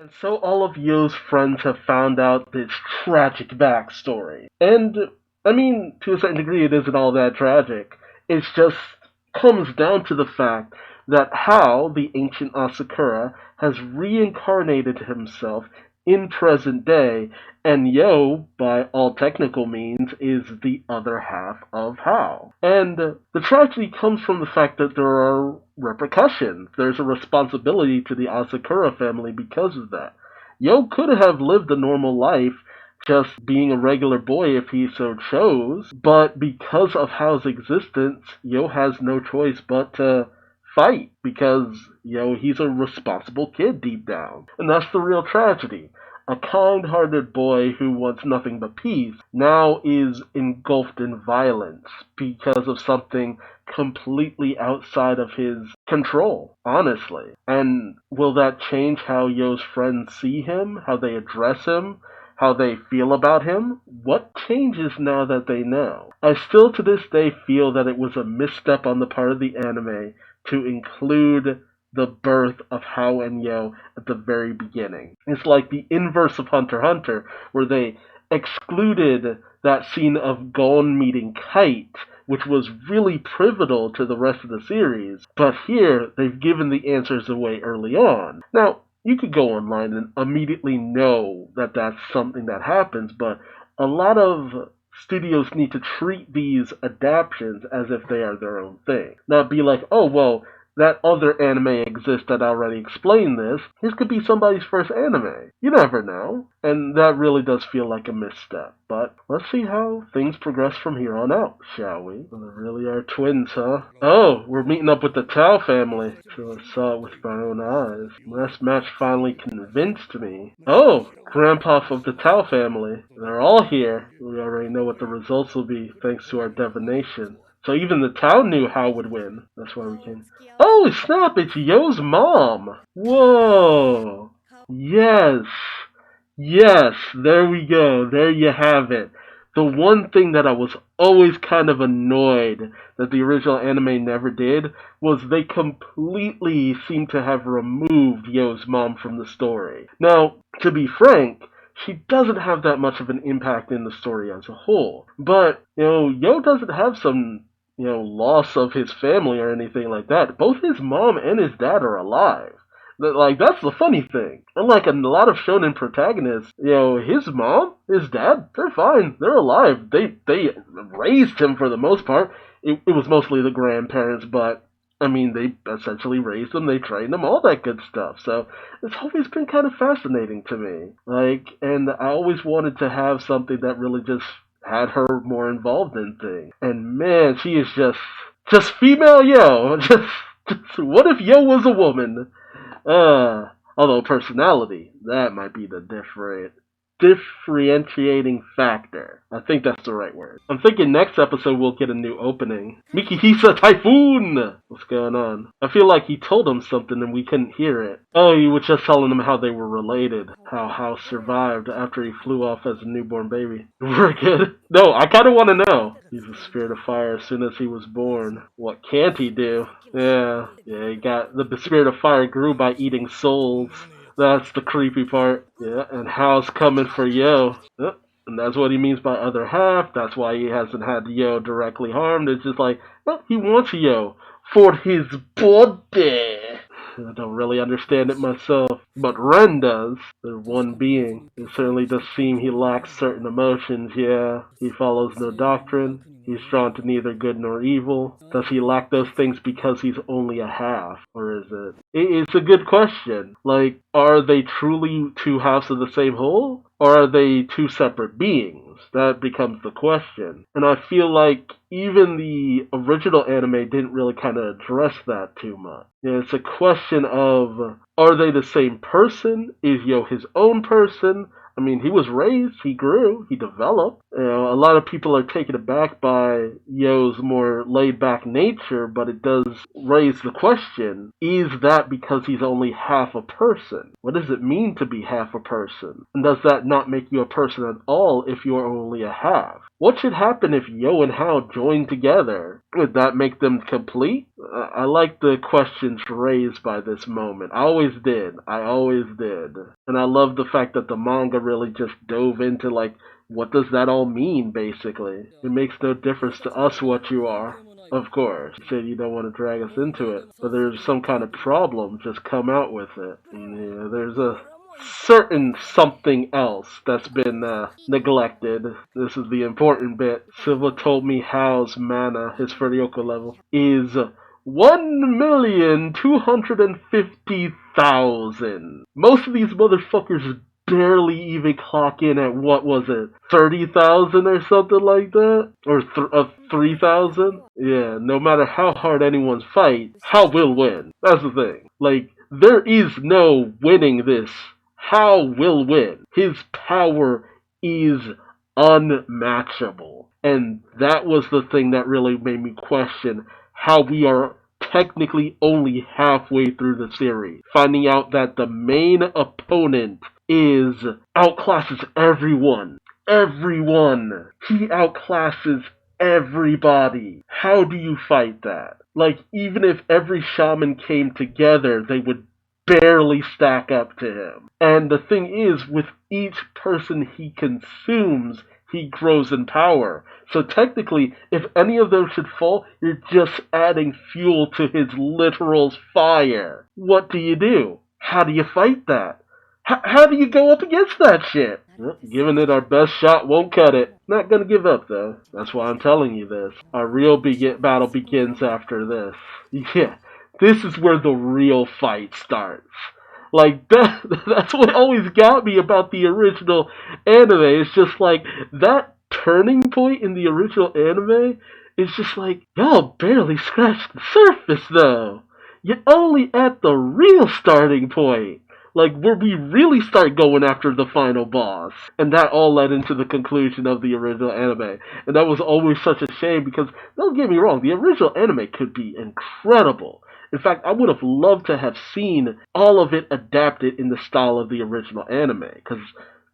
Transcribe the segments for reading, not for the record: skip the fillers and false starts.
And so all of Yo's friends have found out this tragic backstory. And, I mean, to a certain degree, it isn't all that tragic. It just comes down to the fact that how the ancient Asakura has reincarnated himself in present day, and Yo, by all technical means, is the other half of How. And the tragedy comes from the fact that there are repercussions. There's a responsibility to the Asakura family because of that. Yo could have lived a normal life just being a regular boy if he so chose, but because of Hao's existence, Yo has no choice but to fight because, he's a responsible kid deep down. And that's the real tragedy. A kind-hearted boy who wants nothing but peace now is engulfed in violence because of something completely outside of his control, honestly. And will that change how Yo's friends see him, how they address him, how they feel about him? What changes now that they know? I still to this day feel that it was a misstep on the part of the anime to include the birth of Hao and Yo at the very beginning. It's like the inverse of Hunter x Hunter, where they excluded that scene of Gon meeting Kite, which was really pivotal to the rest of the series. But here, they've given the answers away early on. Now, you could go online and immediately know that that's something that happens, but a lot of studios need to treat these adaptations as if they are their own thing. Not be like, oh, well, that other anime exists that already explained this. This could be somebody's first anime. You never know. And that really does feel like a misstep. But let's see how things progress from here on out, shall we? Well, they really are twins, huh? Oh, we're meeting up with the Tao family. So I saw it with my own eyes. Last match finally convinced me. Oh, Grandpa of the Tao family. They're all here. We already know what the results will be thanks to our divination. So even the town knew How would win. That's why we came. Oh, snap, it's Yo's mom. Whoa. Yes. Yes, there we go. There you have it. The one thing that I was always kind of annoyed that the original anime never did was they completely seemed to have removed Yo's mom from the story. Now, to be frank, she doesn't have that much of an impact in the story as a whole. But, Yo doesn't have some loss of his family or anything like that. Both his mom and his dad are alive. That's the funny thing. Unlike a lot of shonen protagonists, his mom, his dad, they're fine. They're alive. They raised him for the most part. It was mostly the grandparents, but I mean, they essentially raised him, they trained him, all that good stuff. So it's always been kind of fascinating to me. And I always wanted to have something that really just had her more involved in things. And man, she is just female Yo. Just what if Yo was a woman? Although personality, that might be the differentiating factor. I think that's the right word. I'm thinking next episode we'll get a new opening. Mikihisa Typhoon! What's going on? I feel like he told him something and we couldn't hear it. Oh, he was just telling him how they were related. How House survived after he flew off as a newborn baby. We're good. No, I kinda wanna know. He's a spirit of fire as soon as he was born. What can't he do? Yeah, he got the spirit of fire grew by eating souls. That's the creepy part. Yeah, and Hal's coming for Yo. Yep. And that's what he means by other half. That's why he hasn't had Yo directly harmed. It's just like, well, he wants Yo for his body. I don't really understand it myself, but Ren does. They're one being. It certainly does seem he lacks certain emotions, yeah. He follows no doctrine. He's drawn to neither good nor evil. Does he lack those things because he's only a half? Or is it? It's a good question. Are they truly two halves of the same whole? Or are they two separate beings? That becomes the question. And I feel like even the original anime didn't really kind of address that too much. It's a question of, are they the same person? Is Yo his own person? I mean, he was raised, he grew, he developed. A lot of people are taken aback by Yo's more laid-back nature, but it does raise the question, is that because he's only half a person? What does it mean to be half a person? And does that not make you a person at all if you're only a half? What should happen if Yo and Hao joined together? Would that make them complete? I like the questions raised by this moment. I always did. I always did. And I love the fact that the manga really just dove into, like, what does that all mean, basically? It makes no difference to us what you are. Of course. You said you don't want to drag us into it, but there's some kind of problem, just come out with it. And, yeah, there's a certain something else that's been neglected. This is the important bit. Silva told me Hal's mana, his Furioka level, is 1,250,000. Most of these motherfuckers barely even clock in at, what was it, 30,000 or something like that? Or 3,000? Yeah, no matter how hard anyone fights, Hal will win. That's the thing. Like, there is no winning this. Hal will win. His power is unmatchable. And that was the thing that really made me question how we are technically only halfway through the series. Finding out that the main opponent is outclasses everyone. Everyone. He outclasses everybody. How do you fight that? Like, even if every shaman came together, they would barely stack up to him. And the thing is, with each person he consumes, he grows in power. So technically, if any of them should fall, you're just adding fuel to his literal fire. What do you do? How do you fight that? How do you go up against that shit? Well, giving it our best shot won't cut it. Not gonna give up, though. That's why I'm telling you this. Our real battle begins after this. Yeah, this is where the real fight starts. Like, that's what always got me about the original anime. It's just like, that turning point in the original anime is just like, y'all barely scratched the surface, though. You're only at the real starting point. Like, where we really start going after the final boss. And that all led into the conclusion of the original anime. And that was always such a shame because, don't get me wrong, the original anime could be incredible. In fact, I would have loved to have seen all of it adapted in the style of the original anime. Because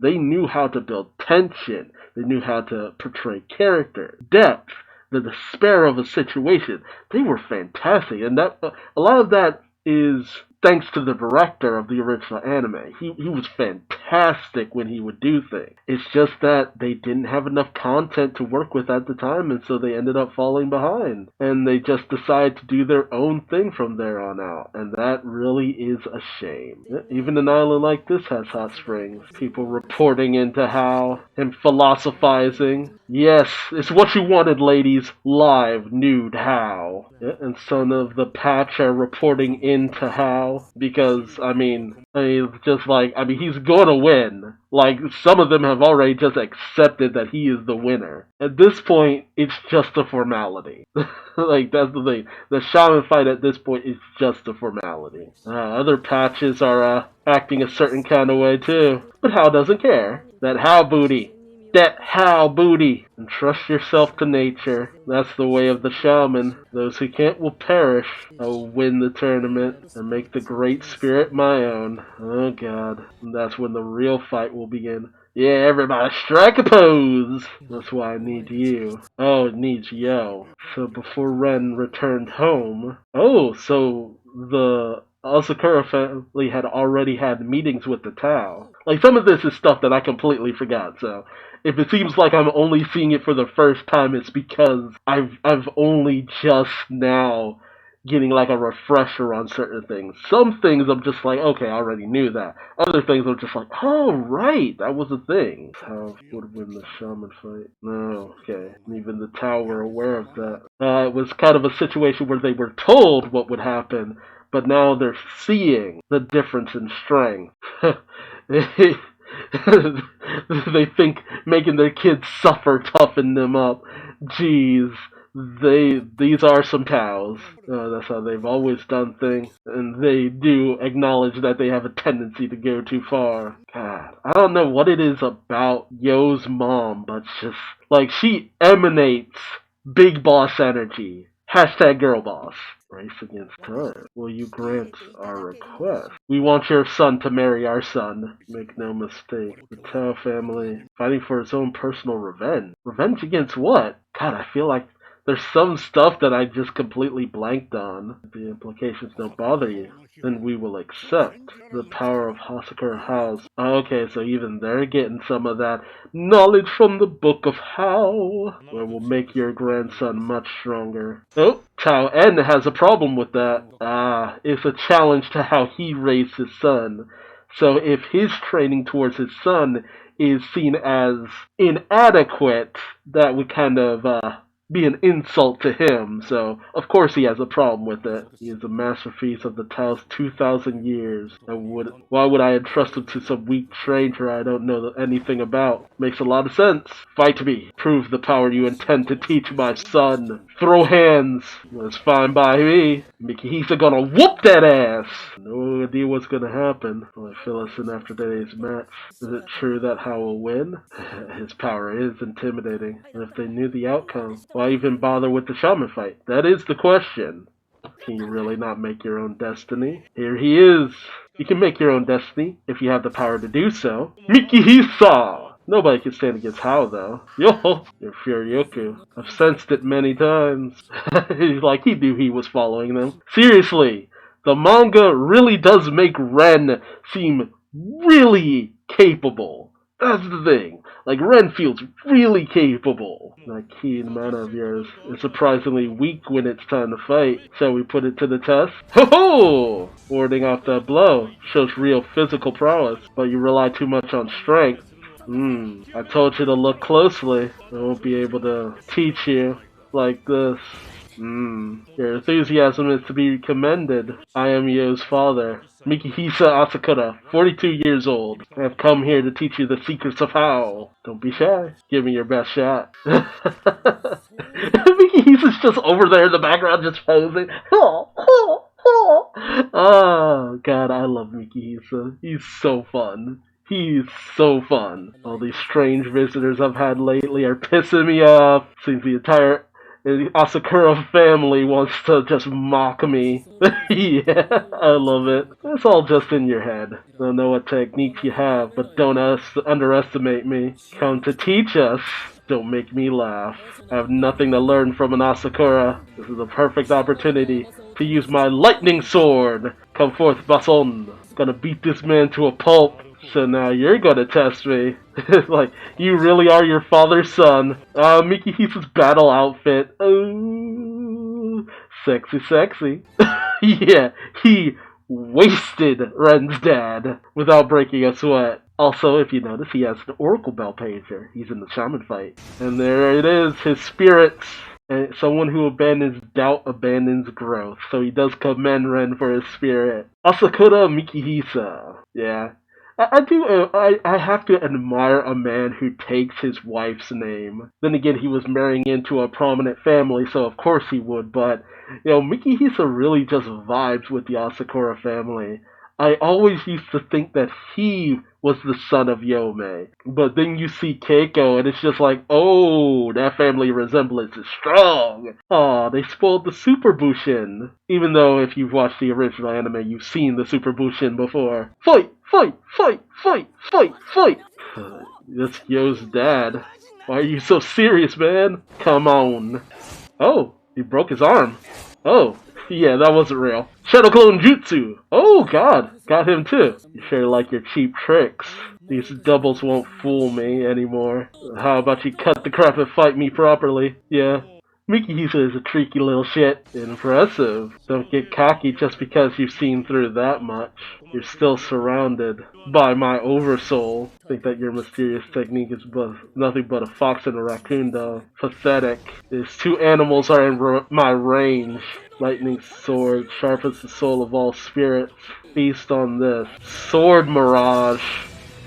they knew how to build tension. They knew how to portray character, depth, the despair of a situation. They were fantastic. And that a lot of that is thanks to the director of the original anime. He was fantastic when he would do things. It's just that they didn't have enough content to work with at the time, and so they ended up falling behind. And they just decided to do their own thing from there on out. And that really is a shame. Even an island like this has hot springs. People reporting into how and philosophizing. Yes, it's what you wanted, ladies. Live, nude how. Yeah, and some of the patch are reporting into how. Because, he's gonna win. Like, some of them have already just accepted that he is the winner. At this point, it's just a formality. Like, that's the thing. The Shaman fight at this point is just a formality. Other patches are acting a certain kind of way, too. But Hal doesn't care. That Hal booty. That Hal booty. And trust yourself to nature. That's the way of the shaman. Those who can't will perish. I will win the tournament and make the great spirit my own. Oh god. And that's when the real fight will begin. Yeah, everybody strike a pose! That's why I need you. Oh, it needs yo. So before Ren returned home... Oh, so the Asakura family had already had meetings with the Tao. Like, some of this is stuff that I completely forgot, so... If it seems like I'm only seeing it for the first time, it's because I've only just now getting like a refresher on certain things. Some things I'm just like, okay, I already knew that. Other things I'm just like, oh right, that was a thing. How would win the shaman fight? No, okay. Even the Tao were aware of that. It was kind of a situation where they were told what would happen, but now they're seeing the difference in strength. They think making their kids suffer toughen them up. Jeez, these are some cows. That's how they've always done things, and they do acknowledge that they have a tendency to go too far. God, I don't know what it is about Yo's mom, but just like she emanates big boss energy. Hashtag girl boss. Race against time. Will you grant our request? We want your son to marry our son. Make no mistake. The Tao family fighting for its own personal revenge. Revenge against what? God, I feel like There's some stuff that I just completely blanked on. If the implications don't bother you, then we will accept the power of Hasakura House. Okay, so even they're getting some of that knowledge from the Book of How, where will make your grandson much stronger. Oh, Tao En has a problem with that. It's a challenge to how he raised his son. So if his training towards his son is seen as inadequate, that would kind of be an insult to him. So of course he has a problem with it. He is a masterpiece of the Tao's 2,000 years. And why would I entrust him to some weak stranger I don't know anything about? Makes a lot of sense. Fight me. Prove the power you intend to teach my son. Throw hands. That's fine by me. Mikihisa gonna whoop that ass. No idea what's gonna happen. Will I fill us in after today's match? Is it true that Hao will win? His power is intimidating. And if they knew the outcome, why even bother with the Shaman fight? That is the question. Can you really not make your own destiny? Here he is. You can make your own destiny if you have the power to do so. Mikihisa! Nobody can stand against Hao, though. Yo, you're Furyoku. I've sensed it many times. Like he knew he was following them. Seriously, the manga really does make Ren seem really capable. That's the thing. Like, Ren feels really capable. That keen mana of yours is surprisingly weak when it's time to fight. Shall we put it to the test? Ho-ho! Warding off that blow shows real physical prowess, but you rely too much on strength. I told you to look closely. I won't be able to teach you like this. Your enthusiasm is to be commended. I am Yo's father, Mikihisa Asakura, 42 years old. I have come here to teach you the secrets of How. Don't be shy. Give me your best shot. Mikihisa's just over there in the background just posing. Oh, God, I love Mikihisa. He's so fun. He's so fun. All these strange visitors I've had lately are pissing me off. Seems the entire Asakura family wants to just mock me. Yeah, I love it. It's all just in your head. I don't know what techniques you have, but don't underestimate me. Come to teach us. Don't make me laugh. I have nothing to learn from an Asakura. This is a perfect opportunity to use my lightning sword. Come forth, Bason. Gonna beat this man to a pulp. So now you're gonna test me. Like, you really are your father's son. Mikihisa's battle outfit. Oh, sexy, sexy. Yeah, he wasted Ren's dad without breaking a sweat. Also, if you notice, he has an Oracle Bell pager. He's in the Shaman fight. And there it is, his spirits. And someone who abandons doubt abandons growth. So he does commend Ren for his spirit. Asakura Mikihisa. Yeah. I have to admire a man who takes his wife's name. Then again, he was marrying into a prominent family, so of course he would, but, Mikihisa really just vibes with the Asakura family. I always used to think that he was the son of Yomei. But then you see Keiko, and it's just like, oh, that family resemblance is strong. Aw, they spoiled the Super Bushin. Even though if you've watched the original anime, you've seen the Super Bushin before. Fight! Fight! Fight! Fight! Fight! Fight! That's Yo's dad. Why are you so serious, man? Come on. Oh, he broke his arm. Oh. Yeah, that wasn't real. Shadow Clone Jutsu! Oh god, got him too. You sure like your cheap tricks. These doubles won't fool me anymore. How about you cut the crap and fight me properly? Yeah. Mikihisa is a tricky little shit. Impressive. Don't get cocky just because you've seen through that much. You're still surrounded by my oversoul. Think that your mysterious technique is nothing but a fox and a raccoon dog. Pathetic. These two animals are in my range. Lightning sword sharpens the soul of all spirits. Feast on this. Sword mirage.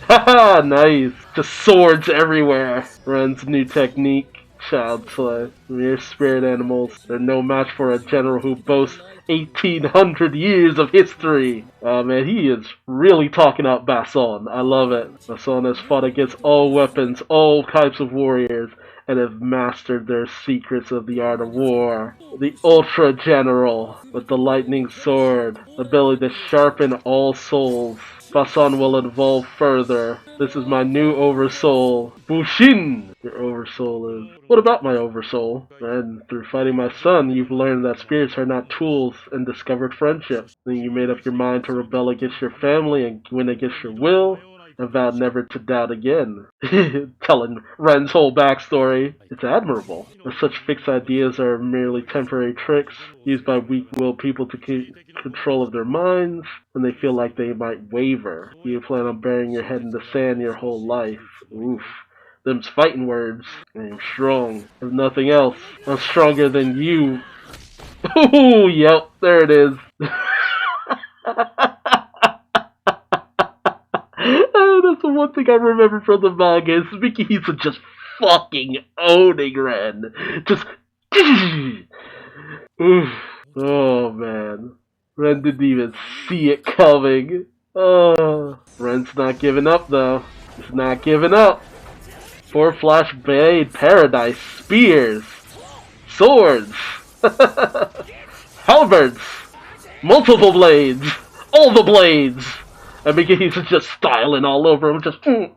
Haha, nice. Just swords everywhere. Ren's new technique. Child slay. Mere spirit animals. They're no match for a general who boasts 1,800 years of history. Oh man, he is really talking up Bason. I love it. Bason has fought against all weapons, all types of warriors, and have mastered their secrets of the art of war. The Ultra General, with the lightning sword, ability to sharpen all souls. Bason will evolve further. This is my new oversoul, Bushin! your oversoul is. What about my oversoul? And through fighting my son, you've learned that spirits are not tools and discovered friendship. Then you made up your mind to rebel against your family and win against your will, and vowed never to doubt again. Telling Ren's whole backstory. It's admirable. But such fixed ideas are merely temporary tricks used by weak-willed people to keep control of their minds when they feel like they might waver. You plan on burying your head in the sand your whole life. Oof. Them's fighting words. I am strong. If nothing else, I'm stronger than you. Ooh, yep, there it is. That's the one thing I remember from the manga is Mikihisa just fucking owning Ren. Just oof. Oh man. Ren didn't even see it coming. Oh, Ren's not giving up though. He's not giving up. Four flash blade paradise, spears, swords, halberds, multiple blades, all the blades. And Mikihisa just styling all over him, just sweep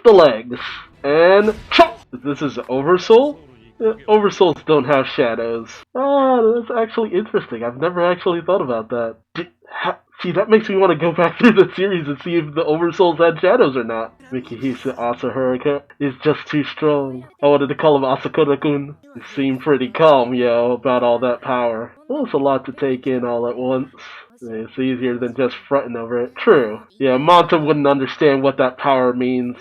the legs and chop. This is Oversoul. Oversouls don't have shadows. Ah, that's actually interesting. I've never actually thought about that. See, that makes me want to go back through the series and see if the Oversouls had shadows or not. Mikihisa Asahara is just too strong. I wanted to call him Asakura-kun. He seemed pretty calm, yo, about all that power. Well, it's a lot to take in all at once. It's easier than just fronting over it. True. Yeah, Monta wouldn't understand what that power means.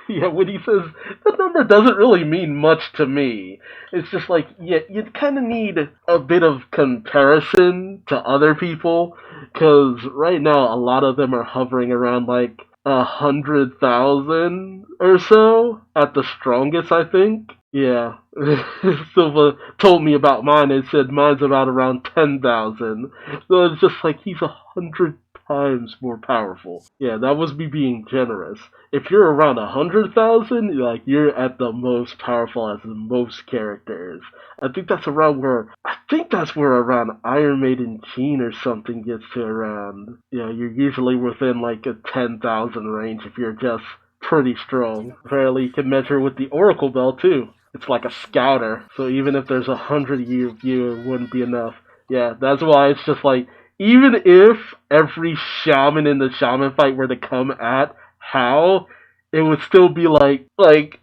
Yeah, when he says, the number doesn't really mean much to me. It's just like, yeah, you kind of need a bit of comparison to other people. Because right now, a lot of them are hovering around like 100,000 or so. At the strongest, I think. Yeah. Silva told me about mine and said mine's about around 10,000. So it's just like he's 100 times more powerful. Yeah, that was me being generous. If you're around 100,000, like you're at the most powerful as the most characters. I think that's where around Iron Maiden Gene or something gets to around. Yeah, you're usually within like a 10,000 range if you're just pretty strong. Apparently you can measure with the Oracle Bell too. It's like a scouter, so even if there's 100 of you, it wouldn't be enough. Yeah, that's why it's just like, even if every shaman in the shaman fight were to come at Hao, it would still be like, what?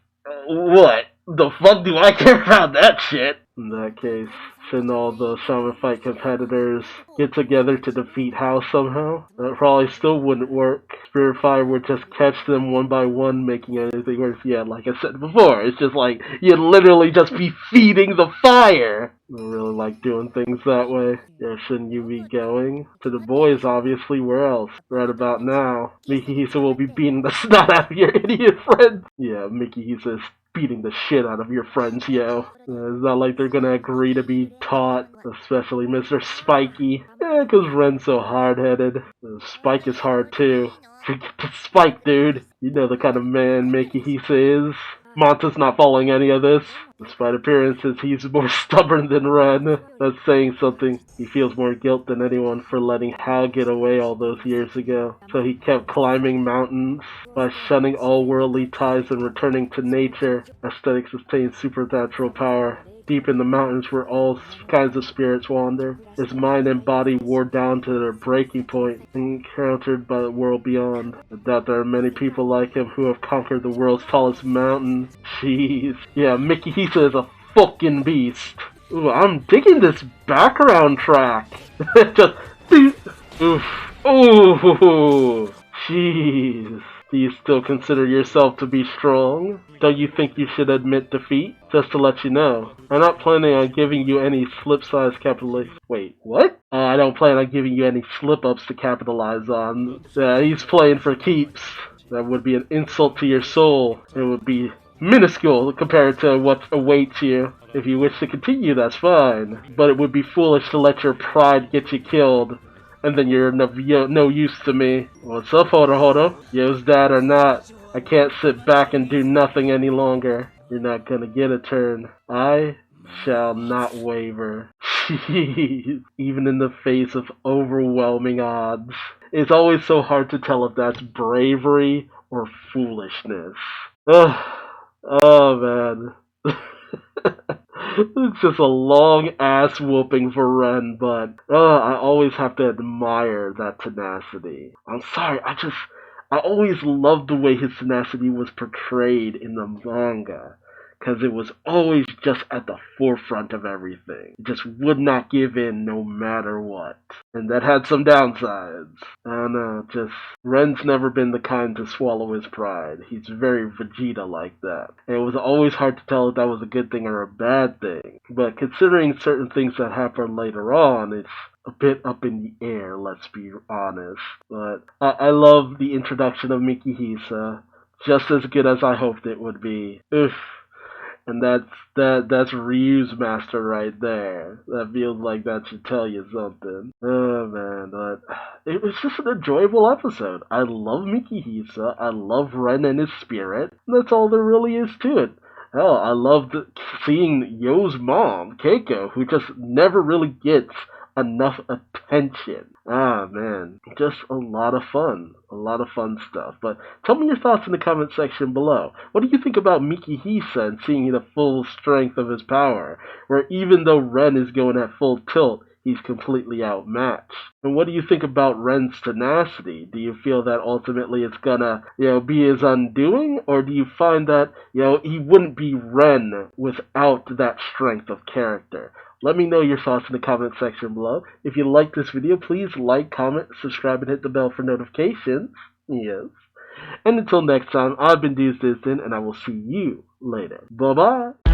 The fuck do I care about that shit? In that case, shouldn't all the shaman fight competitors get together to defeat Hao somehow? That probably still wouldn't work. Spirit Fire would just catch them one by one, making anything worse. Yeah, like I said before, it's just like, you'd literally just be feeding the fire! I don't really like doing things that way. Yeah, shouldn't you be going? To the boys, obviously, where else? Right about now, Mikihisa will be beating the snot out of your idiot friends! Yeah, Mikihisa is beating the shit out of your friends, yo. It's not like they're gonna agree to be taught, especially Mr. Spiky. Yeah, 'cause Ren's so hard-headed. Spike is hard, too. Forget the Spike, dude. You know the kind of man Mikihisa is. Monta's not following any of this. Despite appearances, he's more stubborn than Ren. That's saying something. He feels more guilt than anyone for letting Hal get away all those years ago. So he kept climbing mountains by shunning all worldly ties and returning to nature. Aesthetics sustained supernatural power. Deep in the mountains where all kinds of spirits wander. His mind and body wore down to their breaking point, encountered by the world beyond. I doubt there are many people like him who have conquered the world's tallest mountain. Jeez. Yeah, Mikihisa is a fucking beast. Ooh, I'm digging this background track. Just, oof. Ooh, jeez. Do you still consider yourself to be strong? Don't you think you should admit defeat? Just to let you know, I'm not planning on giving you any slip-size capitalize. Wait, what? I don't plan on giving you any slip-ups to capitalize on. He's playing for keeps. That would be an insult to your soul. It would be minuscule compared to what awaits you. If you wish to continue, that's fine. But it would be foolish to let your pride get you killed. And then you're no use to me. What's up, Horo? Yo's dad or not, I can't sit back and do nothing any longer. You're not gonna get a turn. I shall not waver. Jeez. Even in the face of overwhelming odds. It's always so hard to tell if that's bravery or foolishness. Oh man. It's just a long ass whooping for Ren, but I always have to admire that tenacity. I'm sorry, I always loved the way his tenacity was portrayed in the manga. Because it was always just at the forefront of everything. It just would not give in no matter what. And that had some downsides. I don't know, just Ren's never been the kind to swallow his pride. He's very Vegeta like that. And it was always hard to tell if that was a good thing or a bad thing. But considering certain things that happen later on, it's a bit up in the air, let's be honest. But I love the introduction of Mikihisa. Just as good as I hoped it would be. Oof. And that's Ryu's master right there. That feels like that should tell you something. Oh man, but it was just an enjoyable episode. I love Mikihisa. I love Ren and his spirit. And that's all there really is to it. Hell, I loved seeing Yo's mom, Keiko, who just never really gets enough attention. Ah man, just a lot of fun. A lot of fun stuff. But tell me your thoughts in the comment section below. What do you think about Mikihisa and seeing the full strength of his power? Where even though Ren is going at full tilt, he's completely outmatched. And what do you think about Ren's tenacity? Do you feel that ultimately it's gonna, be his undoing? Or do you find that, he wouldn't be Ren without that strength of character? Let me know your thoughts in the comment section below. If you like this video, please like, comment, subscribe, and hit the bell for notifications. Yes. And until next time, I've been Duuz-Diz-Din, and I will see you later. Bye-bye.